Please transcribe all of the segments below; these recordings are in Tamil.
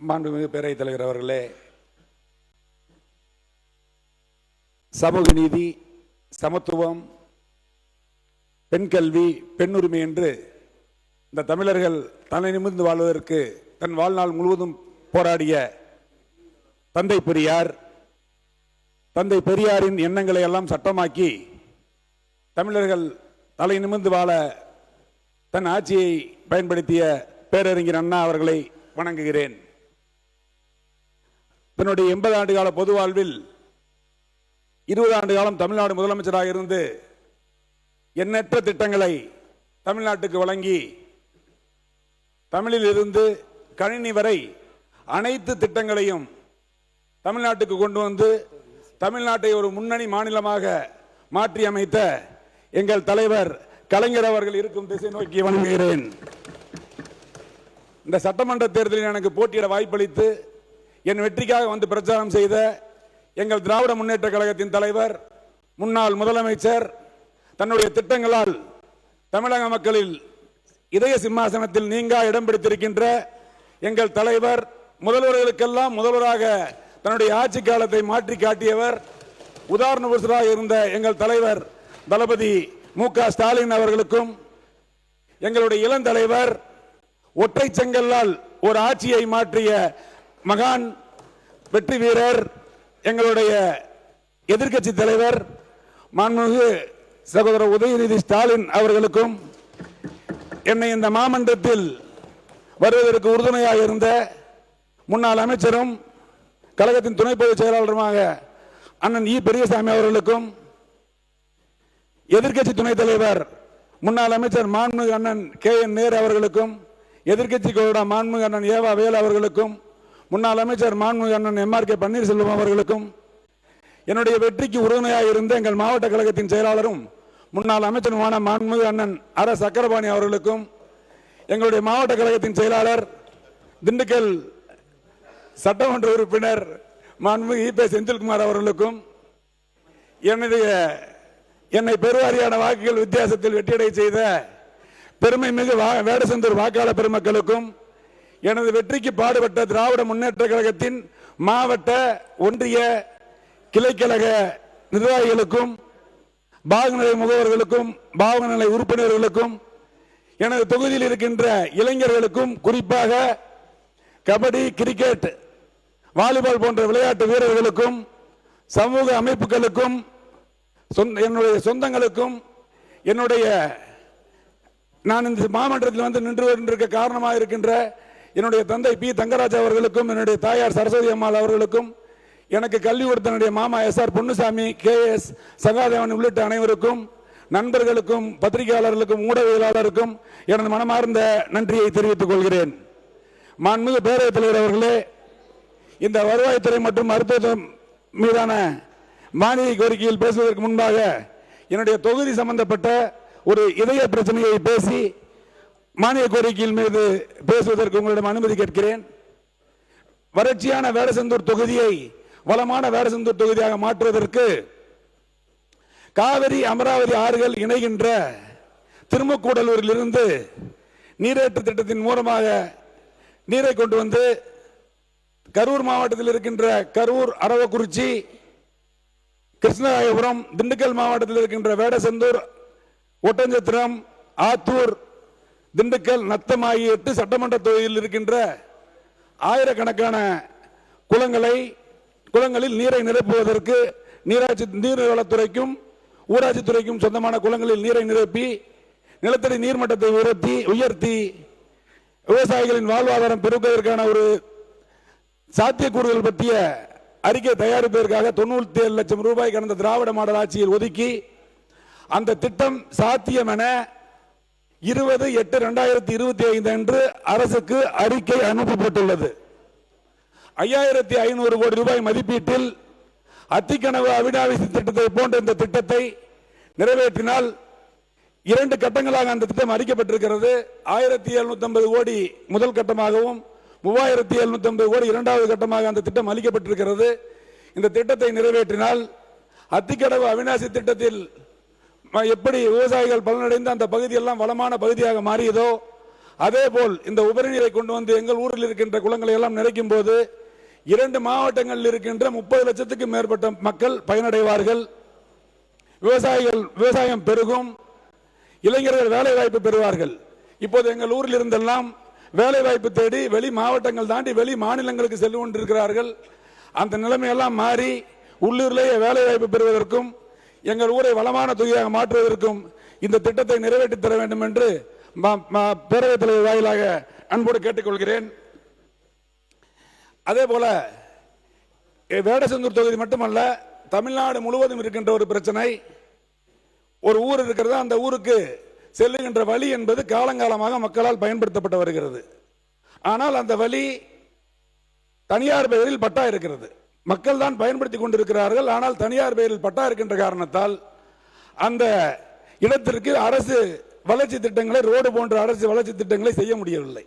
மாண்புமிகு பேரவைத் தலைவர் அவர்களே, சமூக நீதி, சமத்துவம், பெண் கல்வி, பெண் உரிமை என்று இந்த தமிழர்கள் தலை நிமிர்ந்து வாழ்வதற்கு தன் வாழ்நாள் முழுவதும் போராடிய தந்தை பெரியாரின் எண்ணங்களை எல்லாம் சட்டமாக்கி தமிழர்கள் தலை நிமிர்ந்து வாழ தன் ஆட்சியை பயன்படுத்திய பேரறிஞர் அண்ணா அவர்களை வணங்குகிறேன். தன்னுடைய 80 ஆண்டு கால பொது வாழ்வில் 20 ஆண்டு காலம் தமிழ்நாடு முதலமைச்சராக இருந்து எண்ணற்ற திட்டங்களை தமிழ்நாட்டுக்கு வழங்கி தமிழில் இருந்து கணினி வரை அனைத்து திட்டங்களையும் தமிழ்நாட்டுக்கு கொண்டு வந்து தமிழ்நாட்டை ஒரு முன்னணி மாநிலமாக மாற்றி அமைத்த எங்கள் தலைவர் கலைஞர் அவர்கள் இருக்கும் திசை நோக்கி வணங்குகிறேன். இந்த சட்டமன்ற தேர்தலில் எனக்கு போட்டியிட வாய்ப்பளித்து என் வெற்றிக்காக வந்து பிரச்சாரம் செய்த எங்கள் திராவிட முன்னேற்ற கழகத்தின் தலைவர், முன்னாள் முதலமைச்சர், தன்னுடைய திட்டங்களால் தமிழக மக்களில் இதய சிம்மாசனத்தில் நீங்கா இடம் பிடித்திருக்கின்ற எங்கள் தலைவர், முதல்வர்களுக்கெல்லாம் முதல்வராக தன்னுடைய ஆட்சி காலத்தை மாற்றி காட்டியவர், உதாரண புருஷராக இருந்த எங்கள் தலைவர் தளபதி மு.க. ஸ்டாலின் அவர்களுக்கும், எங்களுடைய இளந்தலைவர், ஒற்றை செங்கல்லால் ஒரு ஆட்சியை மாற்றிய மகான் வெற்றி வீரர், எங்களுடைய எதிர்க்கட்சி தலைவர் மாண்புமிகு சகோதரர் உதயநிதி ஸ்டாலின் அவர்களுக்கும், என்னை இந்த மாமன்றத்தில் வருவதற்கு உறுதுணையாக இருந்த முன்னாள் அமைச்சரும் கழகத்தின் துணை பொதுச் செயலாளருமாக அண்ணன் இ. பெரியசாமி அவர்களுக்கும், எதிர்க்கட்சி துணைத் தலைவர் முன்னாள் அமைச்சர் மாண்புமிகு அண்ணன் கே.என். நேரு அவர்களுக்கும், எதிர்க்கட்சி கொறடா மாண்புமிகு அண்ணன் ஏவா வேலு அவர்களுக்கும், முன்னாள் அமைச்சர் மாண்புமிகு அண்ணன் எம்.ஆர்.கே. பன்னீர்செல்வம் அவர்களுக்கும், என்னுடைய வெற்றிக்கு உறுதுணையாக இருந்த எங்கள் மாவட்ட கழகத்தின் செயலாளரும் முன்னாள் அமைச்சருமான மாண்புமிகு அண்ணன் ஆர். சக்கரபாணி அவர்களுக்கும், எங்களுடைய மாவட்ட கழகத்தின் செயலாளர் திண்டுக்கல் சட்டமன்ற உறுப்பினர் மாண்புமிகு இ.பி. செந்தில்குமார் அவர்களுக்கும், என்னை பெருவாரியான வாக்குகள் வித்தியாசத்தில் வெற்றியடை செய்த பெருமை மிகு வேடசந்தூர் வாக்காளர் பெருமக்களுக்கும், எனது வெற்றிக்கு பாடுபட்ட திராவிட முன்னேற்ற கழகத்தின் மாவட்ட, ஒன்றிய, கிளைக்கழக நிர்வாகிகளுக்கும், பாகநிலை முகவர்களுக்கும், பாகநிலை உறுப்பினர்களுக்கும், எனது தொகுதியில் இருக்கின்ற இளைஞர்களுக்கும், குறிப்பாக கபடி, கிரிக்கெட், வாலிபால் போன்ற விளையாட்டு வீரர்களுக்கும், சமூக அமைப்புகளுக்கும், என்னுடைய சொந்தங்களுக்கும், நான் இந்த மாமன்றத்தில் வந்து நின்று கொண்டிருக்க காரணமாக இருக்கின்ற என்னுடைய தந்தை பி. தங்கராஜ் அவர்களுக்கும், என்னுடைய தாயார் சரஸ்வதி அம்மாள் அவர்களுக்கும், எனக்கு கல்வி கொடுத்த மாமா எஸ்.ஆர். பொன்னுசாமி, கே.எஸ். சகாதேவன் உள்ளிட்ட அனைவருக்கும், நண்பர்களுக்கும், பத்திரிகையாளர்களுக்கும், ஊடகவியலாளருக்கும் எனது மனமார்ந்த நன்றியை தெரிவித்துக் கொள்கிறேன். மாண்புமிகு பேரவைத் தலைவர் அவர்களே, இந்த வருவாய்த்துறை மற்றும் மருத்துவம் மீதான மானிய கோரிக்கையில் பேசுவதற்கு முன்பாக என்னுடைய தொகுதி சம்பந்தப்பட்ட ஒரு இதய பிரச்சனையை பேசி மானிய கோரிக்கையில் மீது பேசுவதற்கு உங்களிடம் அனுமதி கேட்கிறேன். வறட்சியான வேடசந்தூர் தொகுதியை வளமான வேடசந்தூர் தொகுதியாக மாற்றுவதற்கு காவிரி, அமராவதி ஆறுகள் இணைகின்ற திருமுக்கூடலூரில் இருந்து நீரேற்று திட்டத்தின் மூலமாக நீரை கொண்டு வந்து கரூர் மாவட்டத்தில் இருக்கின்ற கரூர், அரவக்குறிச்சி, கிருஷ்ணராயபுரம், திண்டுக்கல் மாவட்டத்தில் இருக்கின்ற வேடசந்தூர், ஒட்டஞ்சத்திரம், ஆத்தூர், திண்டுக்கல், நத்தம் ஆகிய 8 சட்டமன்ற தொகுதியில் இருக்கின்ற ஆயிரக்கணக்கான குளங்களில் நீரை நிரப்புவதற்கு நீர்வளத்துறைக்கும் ஊராட்சித்துறைக்கும் சொந்தமான குளங்களில் நீரை நிரப்பி நிலத்தடி நீர்மட்டத்தை உயர்த்தி விவசாயிகளின் வாழ்வாதாரம் பெருக்குவதற்கான ஒரு சாத்தியக்கூறுகள் பற்றிய அறிக்கை தயாரிப்பதற்காக 97 லட்சம் ரூபாய் கடந்த திராவிட மாடல் ஆட்சியில் ஒதுக்கி அந்த திட்டம் சாத்தியம் என 20/8/2025 அன்று அரசுக்கு அறிக்கை அனுப்பப்பட்டுள்ளது. 5500 கோடி ரூபாய் மதிப்பீட்டில் அத்திக்கனவு அவிநாசி திட்டத்தை போன்ற இந்த திட்டத்தை நிறைவேற்றினால் 2 கட்டங்களாக அந்த திட்டம் அறிக்கப்பட்டிருக்கிறது. 1750 கோடி முதல் கட்டமாகவும் 3750 கோடி இரண்டாவது கட்டமாக அந்த திட்டம் அளிக்கப்பட்டிருக்கிறது. இந்த திட்டத்தை நிறைவேற்றினால் அத்திக்கடவு அவிநாசி திட்டத்தில் எப்படி விவசாயிகள் பலனடைந்து அந்த பகுதியெல்லாம் வளமான பகுதியாக மாறியதோ அதேபோல் இந்த உபரிநீரை கொண்டு வந்து எங்கள் ஊரில் இருக்கின்ற குளங்களை எல்லாம் நிறைக்கும் போது 2 மாவட்டங்களில் இருக்கின்ற 30 லட்சத்துக்கும் மேற்பட்ட மக்கள் பயனடைவார்கள். விவசாயம் பெருகும், இளைஞர்கள் வேலை வாய்ப்பு பெறுவார்கள். இப்போது எங்கள் ஊரில் இருந்தெல்லாம் வேலை வாய்ப்பு தேடி வெளி மாவட்டங்கள் தாண்டி வெளி மாநிலங்களுக்கு சென்று கொண்டிருக்கிறார்கள். அந்த நிலைமையெல்லாம் மாறி உள்ளூரிலேயே வேலை வாய்ப்பு பெறுவதற்கும் எங்கள் ஊரை வளமான தொகுதியாக மாற்றுவதற்கும் இந்த திட்டத்தை நிறைவேற்றி தர வேண்டும் என்று பேரவைத் தலைவர் வாயிலாக அன்போடு கேட்டுக்கொள்கிறேன். அதே போல வேடசந்தூர் தொகுதி மட்டுமல்ல, தமிழ்நாடு முழுவதும் இருக்கின்ற ஒரு பிரச்சனை, ஒரு ஊர் இருக்கிறது, அந்த ஊருக்கு செல்லுகின்ற வழி என்பது காலங்காலமாக மக்களால் பயன்படுத்தப்பட்டு வருகிறது. ஆனால் அந்த வழி தனியார் பெயரில் பட்டா இருக்கிறது. மக்கள் தான் பயன்படுத்தி கொண்டிருக்கிறார்கள். ஆனால் தனியார் பெயரில் பட்டா இருக்கின்ற காரணத்தால் அந்த இடத்திற்கு அரசு வளர்ச்சி திட்டங்களை, ரோடு போன்ற அரசு வளர்ச்சி திட்டங்களை செய்ய முடியவில்லை.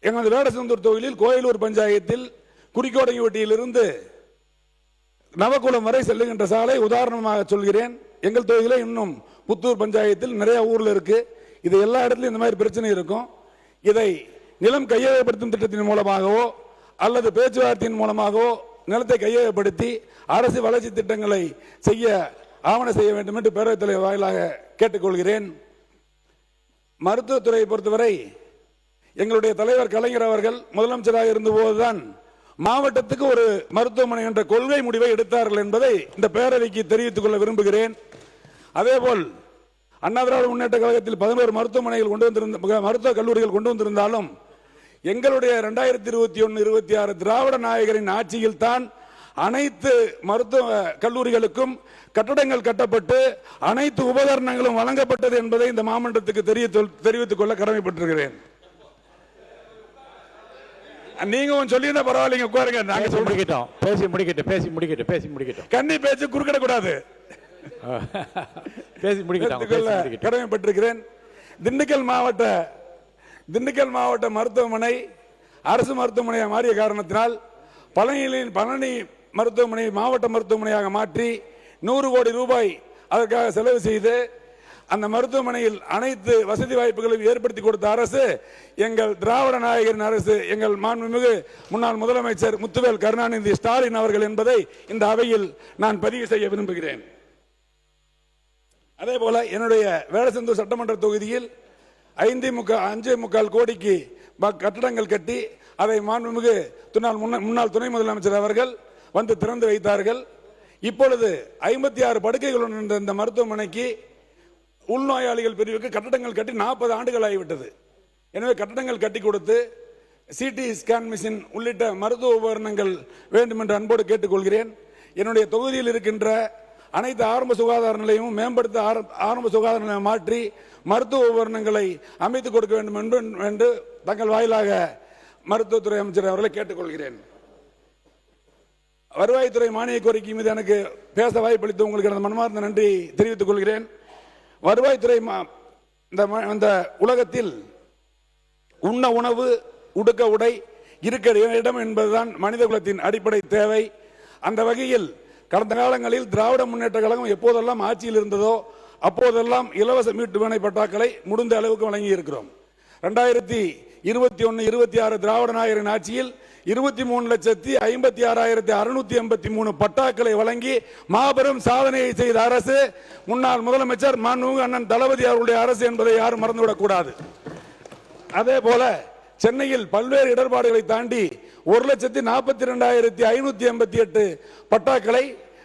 எங்களது வேடசந்தூர் தொகுதியில் கோயிலூர் பஞ்சாயத்தில் குறிக்கோடையொட்டியிலிருந்து நவகுளம் வரை செல்லுகின்ற சாலை உதாரணமாக சொல்கிறேன். எங்கள் தொகுதியில இன்னும் புத்தூர் பஞ்சாயத்தில் நிறைய ஊர்ல இருக்கு. இது எல்லா இடத்துலையும் இந்த மாதிரி பிரச்சனை இருக்கும். இதை நிலம் கையகப்படுத்தும் திட்டத்தின் மூலமாகவோ அல்லது பேச்சுவார்த்தையின் மூலமாகவோ நிலத்தை கையகப்படுத்தி அரசு வளர்ச்சி திட்டங்களை செய்ய ஆவணம் செய்ய வேண்டும் என்று பேரவைத் தலைவர் வாயிலாக கேட்டுக்கொள்கிறேன். மருத்துவத்துறையை பொறுத்தவரை எங்களுடைய தலைவர் கலைஞர் அவர்கள் முதலமைச்சராக இருந்தபோதுதான் மாவட்டத்துக்கு ஒரு மருத்துவமனை என்ற கொள்கை முடிவை எடுத்தார்கள் என்பதை இந்த பேரவைக்கு தெரிவித்துக் கொள்ள விரும்புகிறேன். அதேபோல் அண்ணா திராவிட முன்னேற்ற கழகத்தில் 11 மருத்துவமனைகள் கொண்டு வந்திருந்த மருத்துவக் கல்லூரிகள் கொண்டு வந்திருந்தாலும் எங்களுடைய 2021-26 திராவிட நாயகரின் ஆட்சியில் தான் அனைத்து மருத்துவ கல்லூரிகளுக்கும் கட்டடங்கள் கட்டப்பட்டு அனைத்து உபகரணங்களும் வழங்கப்பட்டது என்பதை இந்த மாமன்றத்துக்கு தெரிவித்துக் கொள்ள கடமைப்பட்டிருக்கிறேன். நீங்க சொல்லியிருந்தா பரவாயில்லைங்க, உட்காருங்க. நாங்க சொல்லிக்கிட்டோம், பேசி முடிக்கட்டும். கண்ணி பேச்சு குறுக்கிட கூடாது. பேசி முடிக்கட்டும் கடமைப்பட்டிருக்கிறேன். திண்டுக்கல் மாவட்ட மருத்துவமனை அரசு மருத்துவமனையாக மாறிய காரணத்தினால் பழனி மருத்துவமனை மாவட்ட மருத்துவமனையாக மாற்றி 100 கோடி ரூபாய் அதற்காக செலவு செய்து அந்த மருத்துவமனையில் அனைத்து வசதி வாய்ப்புகளையும் ஏற்படுத்தி கொடுத்த அரசு எங்கள் திராவிட நாயகரின் அரசு, எங்கள் மாண்புமிகு முன்னாள் முதலமைச்சர் முத்துவேல் கருணாநிதி ஸ்டாலின் அவர்கள் என்பதை இந்த அவையில் நான் பதிவு செய்ய விரும்புகிறேன். அதே போல என்னுடைய வேடசந்தூர் சட்டமன்ற தொகுதியில் 5.25 கோடிக்கு கட்டடங்கள் கட்டி அதை மாண்புமிகு முன்னாள் துணை முதலமைச்சர் அவர்கள் வந்து திறந்து வைத்தார்கள். இப்பொழுது 56 படுக்கைகள் இந்த மருத்துவமனைக்கு உள்நோயாளிகள் பிரிவுக்கு கட்டடங்கள் கட்டி 40 ஆண்டுகள் ஆகிவிட்டது. எனவே கட்டடங்கள் கட்டி கொடுத்து சிடி ஸ்கேன் மிஷின் உள்ளிட்ட மருத்துவ உபகரணங்கள் வேண்டும் என்று அன்போடு கேட்டுக்கொள்கிறேன். என்னுடைய தொகுதியில் இருக்கின்ற அனைத்து ஆரம்ப சுகாதார நிலையமும் மேம்படுத்த ஆரம்ப சுகாதார நிலையம் மாற்றி மருத்துவ உபகரணங்களை அமைத்துக் கொடுக்க வேண்டும் என்று தங்கள் வாயிலாக மருத்துவத்துறை அமைச்சர் அவர்களை கேட்டுக்கொள்கிறேன். வருவாய்த்துறை மானிய கோரிக்கை மீது எனக்கு பேச வாய்ப்பளித்து உங்களுக்கு எனது மனமார்ந்த நன்றி தெரிவித்துக் கொள்கிறேன். வருவாய்த்துறை இந்த உலகத்தில் உண்ண உணவு, உடுக்க உடை, இருக்க இடம் என்பதுதான் மனித குலத்தின் அடிப்படை தேவை. அந்த வகையில் கடந்த காலங்களில் திராவிட முன்னேற்ற கழகம் எப்போதெல்லாம் ஆட்சியில் இருந்ததோ அப்போதெல்லாம் இலவச மீட்டு வினை பட்டாக்களை முடிந்த அளவுக்கு வழங்கி இருக்கிறோம். 2021-26 திராவிட நாயகரின் ஆட்சியில் 23,56,683 பட்டாக்களை வழங்கி மாபெரும் சாதனையை செய்த அரசு முன்னாள் முதலமைச்சர் மாண்புமிகு அண்ணன் தளபதி அவருடைய அரசு என்பதை யாரும் மறந்துவிடக் கூடாது. அதே போல சென்னையில் பல்வேறு இடர்பாடுகளை தாண்டி 1,42,588 பட்டாக்களை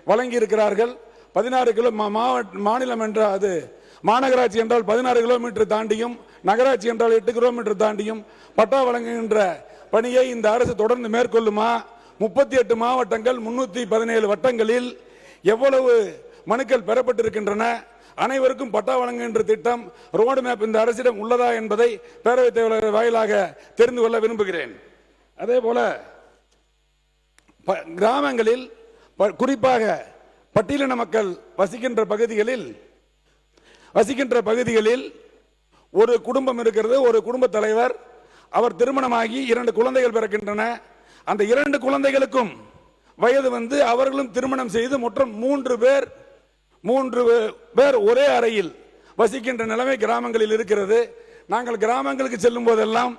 வழங்கி இருக்கிறார்கள். 16 கிலோ மாநிலம் என்ற அது மாநகராட்சி என்றால் 16 கிலோமீட்டர் தாண்டியும், நகராட்சி என்றால் 8 கிலோமீட்டர் தாண்டியும் பட்டா வழங்குகின்ற பணியை இந்த அரசு தொடர்ந்து மேற்கொள்ளுமா? 38 மாவட்டங்கள் 317 வட்டங்களில் எவ்வளவு மனுக்கள் பெறப்பட்டிருக்கின்றன? அனைவருக்கும் பட்டா வழங்குகின்ற திட்டம் ரோடு மேப் இந்த அரசிடம் உள்ளதா என்பதை பேரவைத் தலைவர் வாயிலாக தெரிந்து கொள்ள விரும்புகிறேன். அதே போல கிராமங்களில் குறிப்பாக பட்டியலின மக்கள் வசிக்கின்ற பகுதிகளில் ஒரு குடும்பம் இருக்கிறது. ஒரு குடும்ப தலைவர், அவர் திருமணமாகி 2 குழந்தைகள் பிறக்கின்றன. அந்த 2 குழந்தைகளுக்கும் வயது வந்து அவர்களும் திருமணம் செய்து மொத்தம் 3 பேர் ஒரே அறையில் வசிக்கின்ற நிலைமை கிராமங்களில் இருக்கிறது. நாங்கள் கிராமங்களுக்கு செல்லும் போதெல்லாம்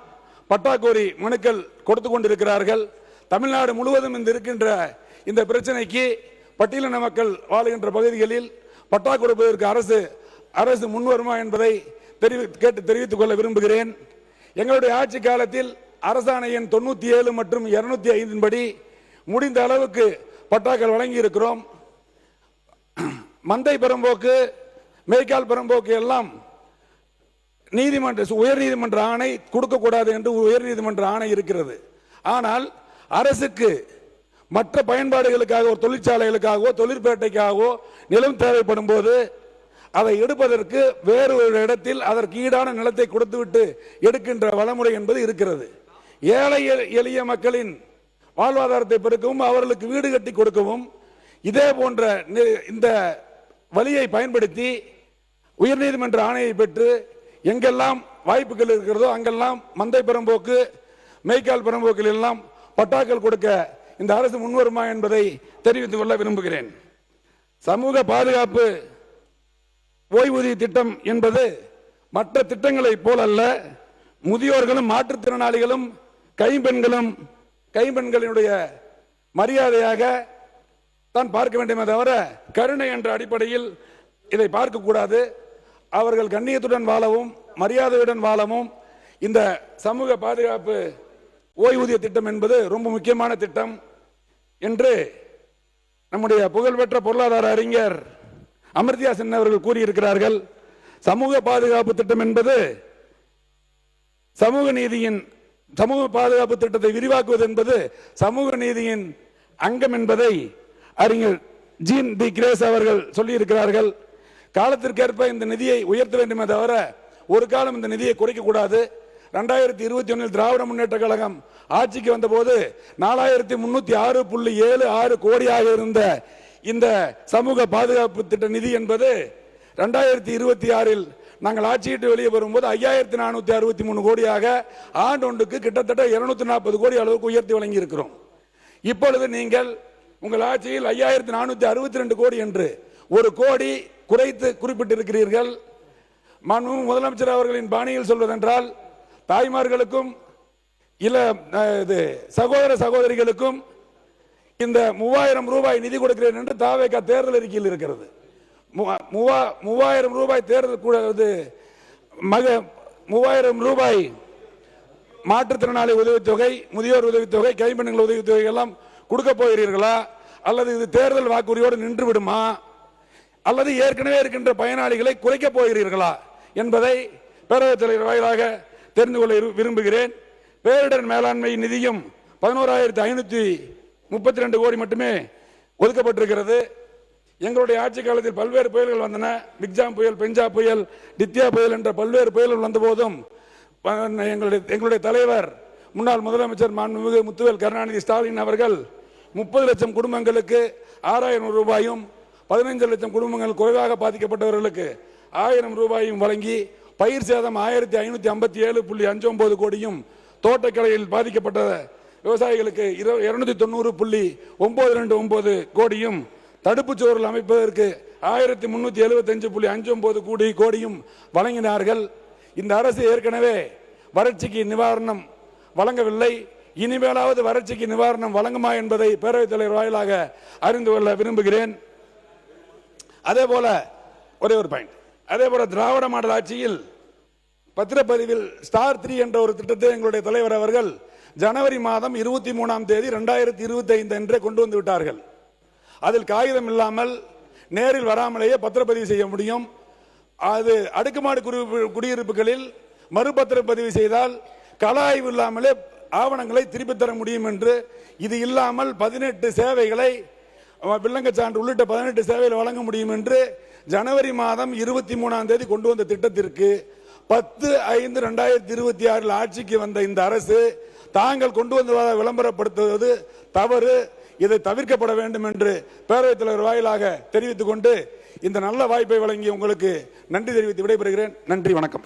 பட்டாக்கோரி மனுக்கள் கொடுத்து கொண்டிருக்கிறார்கள். தமிழ்நாடு முழுவதும் இருக்கின்ற இந்த பிரச்சனைக்கு பட்டியலின மக்கள் வாழுகின்ற பகுதிகளில் பட்டா கொடுப்பதற்கு அரசு முன்வருமா என்பதை தெரிவித்துக் கொள்ள விரும்புகிறேன். எங்களுடைய ஆட்சி காலத்தில் அரசாணை எண் 97 மற்றும் 205 படி முடிந்த அளவுக்கு பட்டாக்கள் வழங்கி இருக்கிறோம். மந்தை பெரும்போக்கு, மேய்க்கால் பெரும்போக்கு எல்லாம் உயர் நீதிமன்ற ஆணை கொடுக்கக்கூடாது என்று உயர் நீதிமன்ற ஆணை இருக்கிறது. ஆனால் அரசுக்கு மற்ற பயன்பாடுகளுக்காக, தொழிற்சாலைகளுக்காகவோ தொழிற்பேட்டைக்காகவோ நிலம் தேவைப்படும் போது அதை எடுப்பதற்கு வேறு ஒரு இடத்தில் அதற்கு ஈடான நிலத்தை கொடுத்துவிட்டு எடுக்கின்ற வழிமுறை என்பது இருக்கிறது. ஏழை எளிய மக்களின் வாழ்வாதாரத்தை பெருக்கவும் அவர்களுக்கு வீடு கட்டி கொடுக்கவும் இதே போன்ற இந்த வழியை பயன்படுத்தி உயர்நீதிமன்ற ஆணையை பெற்று எங்கெல்லாம் வாய்ப்புகள் இருக்கிறதோ அங்கெல்லாம் மந்தை பெரும்போக்கு, மேய்க்கால் பெரும்போக்கில் எல்லாம் பட்டாக்கள் கொடுக்க இந்த அரசு முன்வருமா என்பதை தெரிவித்துக் கொள்ள விரும்புகிறேன். சமூக பாதுகாப்பு ஓய்வூதிய திட்டம் என்பது மற்ற திட்டங்களை போலல்ல. முதியோர்களும் மாற்றுத்திறனாளிகளும் கைம்பெண்களுடைய மரியாதையாக தான் பார்க்க வேண்டுமே தவிர கருணை என்ற அடிப்படையில் இதை பார்க்கக்கூடாது. அவர்கள் கண்ணியத்துடன் வாழவும் மரியாதையுடன் வாழவும் இந்த சமூக பாதுகாப்பு ஓய்வூதிய திட்டம் என்பது ரொம்ப முக்கியமான திட்டம் என்று நம்முடைய புகழ்பெற்ற பொருளாதார அறிஞர் அமர்த்தியா சென் அவர்கள் கூறியிருக்கிறார்கள். சமூக பாதுகாப்பு திட்டம் என்பது சமூக பாதுகாப்பு திட்டத்தை விரிவாக்குவது என்பது சமூக நீதியின் அங்கம் என்பதை அறிஞர் ஜீன் டி கிரேஸ் அவர்கள் சொல்லியிருக்கிறார்கள். காலத்திற்கேற்ப இந்த நிதியை உயர்த்த வேண்டுமே தவிர ஒரு காலம் இந்த நிதியை குறைக்க கூடாது. 2021 திராவிட முன்னேற்ற கழகம் ஆட்சிக்கு வந்தபோது 4306.76 கோடியாக இருந்த இந்த சமூக பாதுகாப்பு திட்ட நிதி என்பது 2026 நாங்கள் ஆட்சியிட்டு வெளியே வரும்போது 5463 கோடியாக ஆண்டு ஒன்றுக்கு கிட்டத்தட்ட 240 கோடி அளவுக்கு உயர்த்தி வழங்கி இருக்கிறோம். இப்பொழுது நீங்கள் உங்கள் ஆட்சியில் 5462 கோடி என்று 1 கோடி குறைத்து குறிப்பிட்டிருக்கிறீர்கள். முதலமைச்சர் அவர்களின் பாணியில் சொல்வதென்றால் தாய்மார்களுக்கும் சகோதர சகோதரிகளுக்கும் இந்த 3000 ரூபாய் நிதி கொடுக்கிறேன் என்று தாவேக தேர்தல் அறிக்கையில் இருக்கிறது. 3000 ரூபாய் தேர்தல் கூட 3000 ரூபாய் மாற்றுத்திறனாளி உதவித்தொகை, முதியோர் உதவித்தொகை, கைம்பெண்கள் உதவித்தொகை எல்லாம் கொடுக்க போகிறீர்களா அல்லது இது தேர்தல் வாக்குறுதியோடு நின்று விடுமா அல்லது ஏற்கனவே இருக்கின்ற பயனாளிகளை குறைக்க போகிறீர்களா என்பதை பேரவைத் தலைவர் வாயிலாக தெரிந்து கொள்ள விரும்புகிறேன். பேரிடர் மேலாண்மை நிதியும் 11,532 கோடி மட்டுமே ஒதுக்கப்பட்டிருக்கிறது. எங்களுடைய ஆட்சி காலத்தில் பல்வேறு புயல்கள் வந்தன. பிக்ஜாம் புயல், பெஞ்சா புயல், டித்யா புயல் என்ற பல்வேறு புயல்கள் வந்த போதும் எங்களுடைய தலைவர் முன்னாள் முதலமைச்சர் மாண்புமிகு முத்துவேல் கருணாநிதி ஸ்டாலின் அவர்கள் 30 லட்சம் குடும்பங்களுக்கு 6000 ரூபாயும் 15 லட்சம் குடும்பங்கள் குறைவாக பாதிக்கப்பட்டவர்களுக்கு 1000 ரூபாயும் வழங்கி பயிர் சேதம் 1557.59 கோடியும், தோட்டக்கலையில் பாதிக்கப்பட்ட விவசாயிகளுக்கு 290.929 கோடியும், தடுப்புச் சுவர்கள் அமைப்பதற்கு 1375.59 கோடியும் வழங்கினார்கள். இந்த அரசு ஏற்கனவே வறட்சிக்கு நிவாரணம் வழங்கவில்லை. இனிமேலாவது வறட்சிக்கு நிவாரணம் வழங்குமா என்பதை பேரவைத் தலைவர் வாயிலாக அறிந்து கொள்ள விரும்புகிறேன். அதே போல ஒரே ஒரு பாயிண்ட், அதே போல திராவிட மாடல் ஆட்சியில் பத்திரப்பதிவில் ஸ்டார் 3 என்ற ஒரு திட்டத்தை எங்களுடைய தலைவர் அவர்கள் ஜனவரி மாதம் 23ஆம் தேதி 2025 அன்றே கொண்டு வந்து விட்டார்கள். அதில் காகிதம் இல்லாமல் நேரில் வராமலேயே பத்திரப்பதிவு செய்ய முடியும். அது அடுக்குமாடி குடியிருப்புகளில் மறுபத்திரப்பதிவு செய்தால் கள ஆய்வு இல்லாமலே ஆவணங்களை திருப்பி தர முடியும் என்று, இது இல்லாமல் 18 சேவைகளை வில்லங்க சான்று உள்ளிட்ட 18 சேவைகள் வழங்க முடியும் என்று ஜனவரி மாதம் 23ஆம் தேதி கொண்டு வந்த திட்டத்திற்கு 10/5/2026 ஆட்சிக்கு வந்த இந்த அரசு தாங்கள் கொண்டு வந்ததாக விளம்பரப்படுத்துவது தவறு. இதை தவிர்க்கப்பட வேண்டும் என்று பேரவைத் தலைவர் வாயிலாக தெரிவித்துக் கொண்டு இந்த நல்ல வாய்ப்பை வழங்கி உங்களுக்கு நன்றி தெரிவித்து விடைபெறுகிறேன். நன்றி, வணக்கம்.